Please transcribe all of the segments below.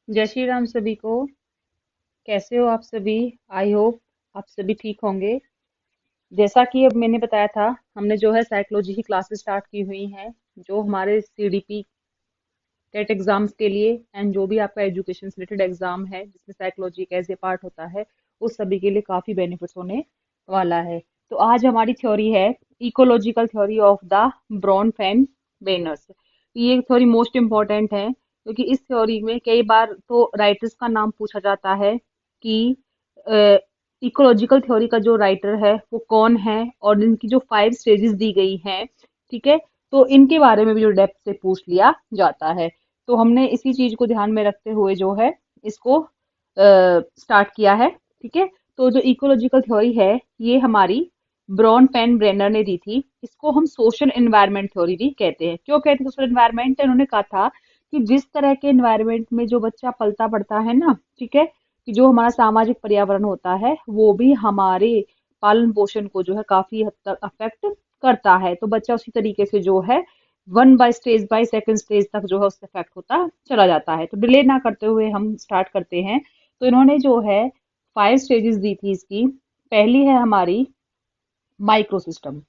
जय श्री राम सभी को। कैसे हो आप सभी? आई होप आप सभी ठीक होंगे। जैसा कि अब मैंने बताया था, हमने जो है साइकोलॉजी की क्लासेस स्टार्ट की हुई हैं, जो हमारे सीडीपी टेट एग्जाम्स के लिए एंड जो भी आपका एजुकेशन से रिलेटेड एग्जाम है जिसमें साइकोलॉजी एक एज ए पार्ट होता है, उस सभी के लिए काफी बेनिफिट्स होने वाला है। तो आज हमारी थ्योरी है ecological theory of the Bronfenbrenner's. ये थ्योरी मोस्ट इम्पॉर्टेंट है क्योंकि इस थ्योरी में कई बार तो राइटर्स का नाम पूछा जाता है कि इकोलॉजिकल थ्योरी का जो राइटर है वो कौन है और इनकी जो 5 स्टेजेस दी गई हैं, ठीक है, तो इनके बारे में भी जो डेप्थ से पूछ लिया जाता है। तो हमने इसी चीज को ध्यान में रखते हुए जो है इसको स्टार्ट किया है, ठीक है। तो जो इकोलॉजिकल थ्योरी है ये हमारी ब्रॉन पेन ब्रेनर ने दी थी। इसको हम सोशल एनवायरनमेंट थ्योरी भी कहते हैं। क्यों कहते हैं सोशल एनवायरनमेंट? इन्होंने कहा था कि जिस तरह के एनवायरनमेंट में जो बच्चा पलता बढ़ता है ना, ठीक है, कि जो हमारा सामाजिक पर्यावरण होता है वो भी हमारे पालन पोषण को जो है काफी हद तक अफेक्ट करता है। तो बच्चा उसी तरीके से जो है वन बाय सेकंड स्टेज तक जो है उससे इफेक्ट होता चला जाता है। तो डिले ना करते हुए हम स्टार्ट करते हैं। तो इन्होंने जो है 5 स्टेजेस दी थी इसकी। पहली है हमारी माइक्रो सिस्टम।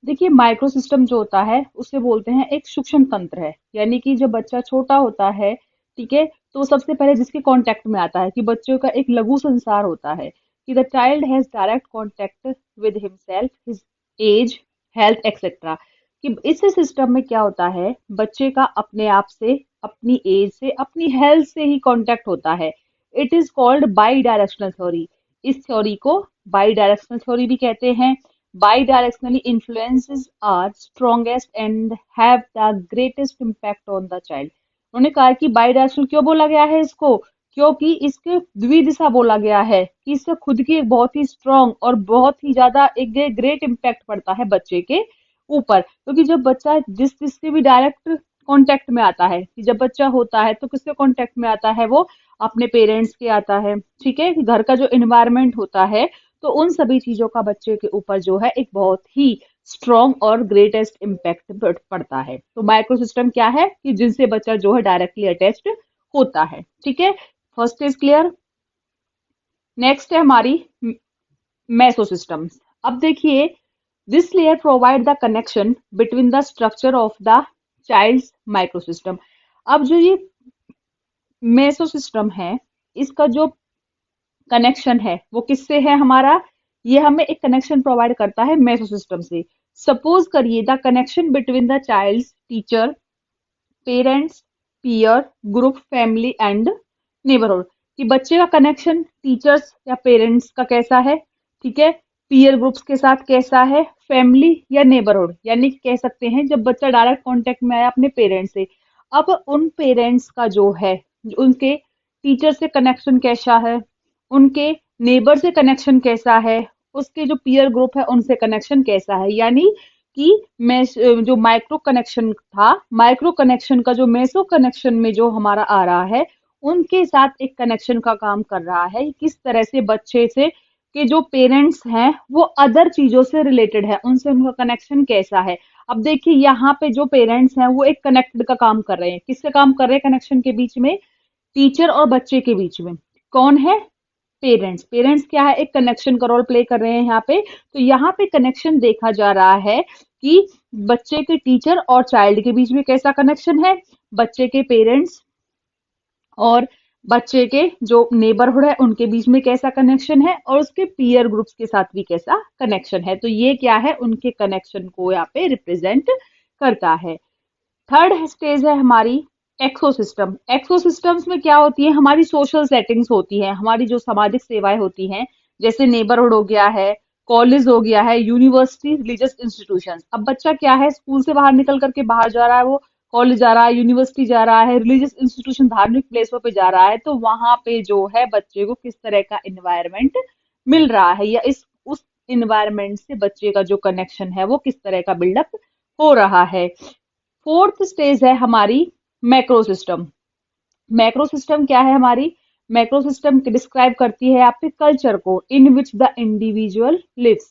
देखिए माइक्रो सिस्टम जो होता है उसे बोलते हैं एक सूक्ष्म तंत्र है, यानी कि जब बच्चा छोटा होता है, ठीक है, तो सबसे पहले जिसके कांटेक्ट में आता है कि बच्चों का एक लघु संसार होता है कि the child has direct contact with himself, his age, health etcetera. कि इस सिस्टम में क्या होता है, बच्चे का अपने आप से, अपनी एज से, अपनी हेल्थ से ही कांटेक्ट होता है। It is called by directional theory. इस थ्योरी को बाई डायरेक्शनल थ्योरी भी कहते हैं। Bidirectionally influences are strongest and have the greatest impact on the child। उन्होंने कहा कि बाईडायरेक्शनल क्यों बोला गया है इसको? क्योंकि इसके द्विदिशा बोला गया है कि इससे खुद की एक बहुत ही स्ट्रांग और बहुत ही ज्यादा एक ग्रेट इम्पैक्ट पड़ता है बच्चे के ऊपर। क्योंकि जब बच्चा जिससे भी डायरेक्ट कांटेक्ट में आता है, कि जब बच्चा होता है तो किसके कांटेक्ट में आता है? वो अपने पेरेंट्स के आता है, ठीक है, घर का जो एनवायरनमेंट होता है, तो उन सभी चीजों का बच्चे के ऊपर जो है एक बहुत ही स्ट्रॉन्ग और ग्रेटेस्ट इम्पैक्ट पड़ता है। तो माइक्रो सिस्टम क्या है कि जिनसे बच्चा जो है डायरेक्टली अटैच्ड होता है, ठीक है। First is clear. नेक्स्ट है हमारी मेसो सिस्टम्स। अब देखिए, this layer provide the connection between the structure of the child's micro system. अब जो ये मेसो सिस्टम है, इसका जो कनेक्शन है वो किससे है हमारा? ये हमें एक कनेक्शन प्रोवाइड करता है मेसो सिस्टम से। सपोज करिए the connection between the child's teacher, parents, peer group, family and neighbourhood. कि बच्चे का कनेक्शन टीचर्स या पेरेंट्स का कैसा है, ठीक है, पीयर ग्रुप्स के साथ कैसा है, फैमिली या नेबरहुड, यानी कि कह सकते हैं जब बच्चा डायरेक्ट कांटेक्ट में आया अपने पेरेंट्स से, अब उन पेरेंट्स का जो है, उनके टीचर से कनेक्शन कैसा है, उनके नेबर से कनेक्शन कैसा है, उसके जो पीयर ग्रुप है उनसे कनेक्शन कैसा है। यानी कि मैं जो माइक्रो कनेक्शन था, माइक्रो कनेक्शन का जो मेसो कनेक्शन में जो हमारा आ रहा है, उनके साथ एक कनेक्शन का काम कर रहा है। किस तरह से बच्चे से के जो पेरेंट्स हैं वो अदर चीजों से रिलेटेड है, उनसे उनका कनेक्शन कैसा है। अब देखिए यहाँ पे जो पेरेंट्स हैं वो एक कनेक्टेड का काम कर रहे हैं। किससे काम कर रहे हैं कनेक्शन के बीच में? टीचर और बच्चे के बीच में। कौन है? पेरेंट्स। पेरेंट्स क्या है? एक कनेक्शन का रोल प्ले कर रहे हैं यहाँ पे। तो यहाँ पे कनेक्शन देखा जा रहा है कि बच्चे के टीचर और चाइल्ड के बीच में कैसा कनेक्शन है, बच्चे के पेरेंट्स और बच्चे के जो नेबरहुड है उनके बीच में कैसा कनेक्शन है, और उसके पीयर ग्रुप्स के साथ भी कैसा कनेक्शन है। तो ये क्या है? उनके कनेक्शन को यहाँ पे रिप्रेजेंट करता है। थर्ड स्टेज है हमारी एक्सोसिस्टम। एक्सोसिस्टम्स में क्या होती है? हमारी सोशल सेटिंग्स होती हैं, हमारी जो सामाजिक सेवाएं होती हैं, जैसे नेबरहुड हो गया है, कॉलेज हो गया है, यूनिवर्सिटी, रिलीजियस इंस्टीट्यूशन। अब बच्चा क्या है, स्कूल से बाहर निकल करके बाहर जा रहा है, वो कॉलेज जा रहा है, यूनिवर्सिटी जा रहा है, रिलीजियस इंस्टीट्यूशन, धार्मिक प्लेसों पे जा रहा है, तो वहां पे जो है बच्चे को किस तरह का इन्वायरमेंट मिल रहा है, या इस उस इन्वायरमेंट से बच्चे का जो कनेक्शन है वो किस तरह का बिल्डअप हो रहा है। फोर्थ स्टेज है हमारी मैक्रो सिस्टम। मैक्रो सिस्टम क्या है हमारी? मैक्रो सिस्टम डिस्क्राइब करती है आपके कल्चर को इन विच द इंडिविजुअल लिव्स।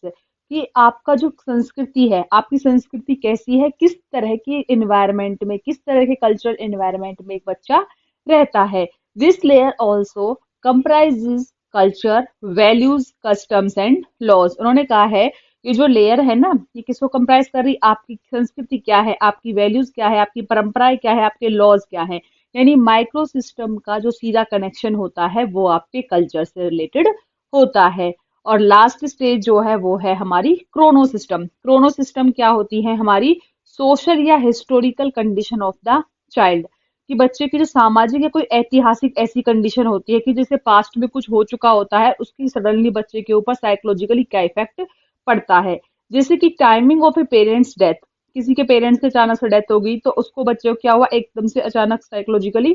कि आपका जो संस्कृति है, आपकी संस्कृति कैसी है, किस तरह की एनवायरनमेंट में, किस तरह के कल्चरल एनवायरनमेंट में एक बच्चा रहता है। This layer also comprises culture, values, customs and laws. उन्होंने कहा है ये जो लेयर है ना, ये किसको कंप्राइज कर रही, आपकी संस्कृति क्या है, आपकी वैल्यूज क्या है, आपकी परंपराएं क्या है, आपके लॉज क्या है। यानी माइक्रो सिस्टम का जो सीधा कनेक्शन होता है वो आपके कल्चर से रिलेटेड होता है। और लास्ट स्टेज जो है वो है हमारी क्रोनो सिस्टम। क्रोनो सिस्टम क्या होती है, हमारी सोशल या historical condition of the child, कि बच्चे की जो सामाजिक या कोई ऐतिहासिक ऐसी कंडीशन होती है कि जैसे पास्ट में कुछ हो चुका होता है, उसकी सडनली बच्चे के ऊपर साइकोलॉजिकली क्या इफेक्ट पड़ता है। जैसे कि timing of a parents death, किसी के पेरेंट्स की अचानक से डेथ हो गई तो उसको बच्चे को क्या हुआ, एकदम से अचानक साइकोलॉजिकली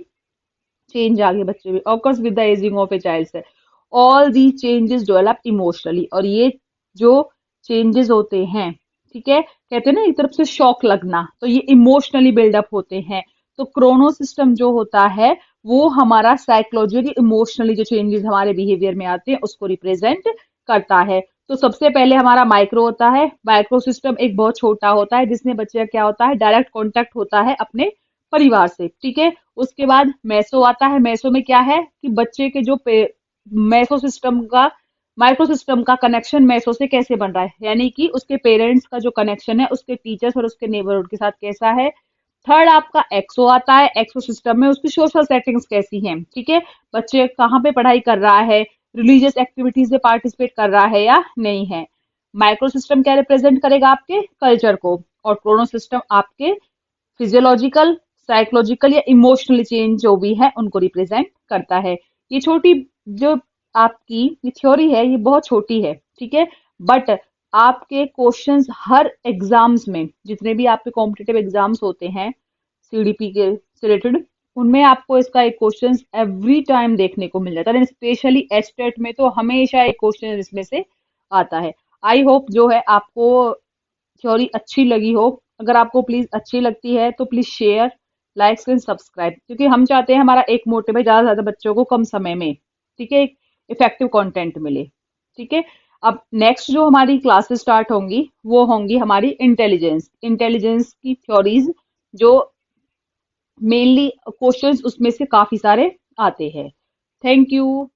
चेंज आ गए बच्चे में, occurs with the ageing of a child से। All the changes develop emotionally, और ये जो चेंजेस होते हैं, ठीक है, कहते हैं ना एक तरफ से शॉक लगना, तो ये इमोशनली बिल्डअप होते हैं। तो क्रोनो सिस्टम जो होता है वो हमारा साइकोलॉजिकली इमोशनली जो चेंजेस हमारे बिहेवियर में आते हैं उसको रिप्रेजेंट करता है। तो सबसे पहले हमारा माइक्रो होता है। माइक्रो सिस्टम एक बहुत छोटा होता है जिसमें बच्चे का क्या होता है, डायरेक्ट कॉन्टेक्ट होता है अपने परिवार से, ठीक है। उसके बाद मैसो आता है। मैसो में क्या है कि बच्चे के जो मैसो सिस्टम का, माइक्रो सिस्टम का कनेक्शन मैसो से कैसे बन रहा है, यानी कि उसके पेरेंट्स का जो कनेक्शन है उसके टीचर्स और उसके नेबरहुड के साथ कैसा है। थर्ड आपका एक्सो आता है। एक्सो सिस्टम में उसकी सोशल सेटिंग्स कैसी हैं, ठीक है, बच्चे कहाँ पे पढ़ाई कर रहा है, रिलीजियस एक्टिविटीज में पार्टिसिपेट कर रहा है या नहीं है। माइक्रो सिस्टम क्या रिप्रेजेंट करेगा, आपके कल्चर को। और क्रोनो सिस्टम आपके फिजियोलॉजिकल, साइकोलॉजिकल या इमोशनल चेंज जो भी है उनको रिप्रेजेंट करता है। ये छोटी जो आपकी ये थ्योरी है ये बहुत छोटी है, ठीक है, बट आपके क्वेश्चंस हर एग्जाम्स में, जितने भी आपके कॉम्पिटिटिव एग्जाम्स होते हैं सीडीपी के रिलेटेड, उनमें आपको इसका एक क्वेश्चन एवरी टाइम देखने को मिल जाता है। स्पेशली एचटेट में तो हमेशा एक क्वेश्चन इसमें से आता है। आई होप जो है आपको थ्योरी अच्छी लगी हो। अगर आपको प्लीज अच्छी लगती है तो please share, like and subscribe, क्योंकि हम चाहते हैं हमारा एक मोटिव है ज्यादा से ज्यादा बच्चों को कम समय में, ठीक है, एक इफेक्टिव कंटेंट मिले, ठीक है। अब नेक्स्ट जो हमारी क्लासेस स्टार्ट होंगी वो होंगी हमारी इंटेलिजेंस, इंटेलिजेंस की थ्योरीज, जो मेनली क्वेश्चंस उसमें से काफी सारे आते हैं। Thank you.